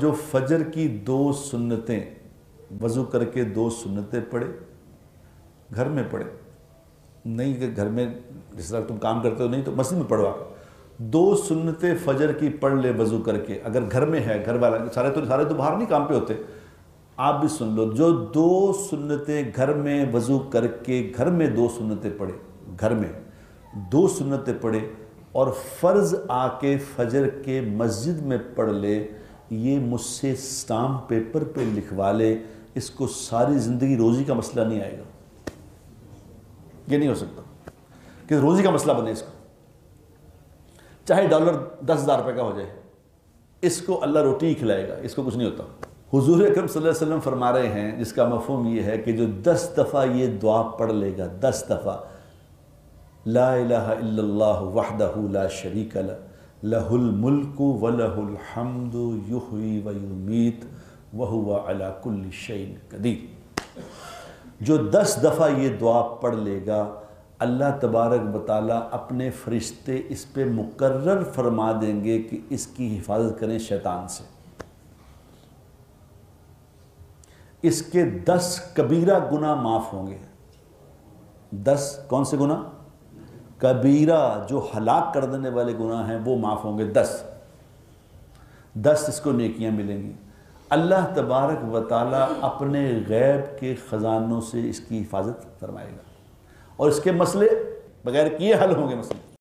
جو فجر کی 2 سنتیں وضو کر کے 2 سنتیں پڑھے، گھر میں پڑھے، نہیں کہ گھر میں جس طرح تم کام کرتے ہو نہیں تو مسجد میں پڑھوا، 2 سنتیں فجر کی پڑھ لے وضو کر کے، اگر گھر میں ہے، گھر والا سارے تو باہر نہیں کام پہ ہوتے، آپ بھی سن لو، جو 2 سنتیں گھر میں وضو کر کے گھر میں 2 سنتیں پڑھے، گھر میں 2 سنتیں پڑھے اور فرض آ کے فجر کے مسجد میں پڑھ لے، یہ مجھ سے اسٹامپ پیپر پہ لکھوا لے، اس کو ساری زندگی روزی کا مسئلہ نہیں آئے گا۔ یہ نہیں ہو سکتا کہ روزی کا مسئلہ بنے اس کو، چاہے ڈالر 10,000 روپے کا ہو جائے، اس کو اللہ روٹی ہی کھلائے گا، اس کو کچھ نہیں ہوتا۔ حضور اکرم صلی اللہ علیہ وسلم فرما رہے ہیں، جس کا مفہوم یہ ہے کہ جو 10 دفعہ یہ دعا پڑھ لے گا، 10 دفعہ، لا الہ الا اللہ وحدہ لا شریک لہ لہ الملک ولہ الحمد یحیی ویمیت وہو علی کل شیء قدیر، جو 10 دفعہ یہ دعا پڑھ لے گا، اللہ تبارک و تعالیٰ اپنے فرشتے اس پہ مقرر فرما دیں گے کہ اس کی حفاظت کریں شیطان سے۔ اس کے 10 کبیرہ گناہ معاف ہوں گے۔ 10 کون سے گناہ؟ کبیرہ، جو ہلاک کر دینے والے گناہ ہیں وہ معاف ہوں گے، 10 اس کو نیکیاں ملیں گی۔ اللہ تبارک و تعالیٰ اپنے غیب کے خزانوں سے اس کی حفاظت فرمائے گا، اور اس کے مسئلے بغیر کیے حل ہوں گے مسئلے۔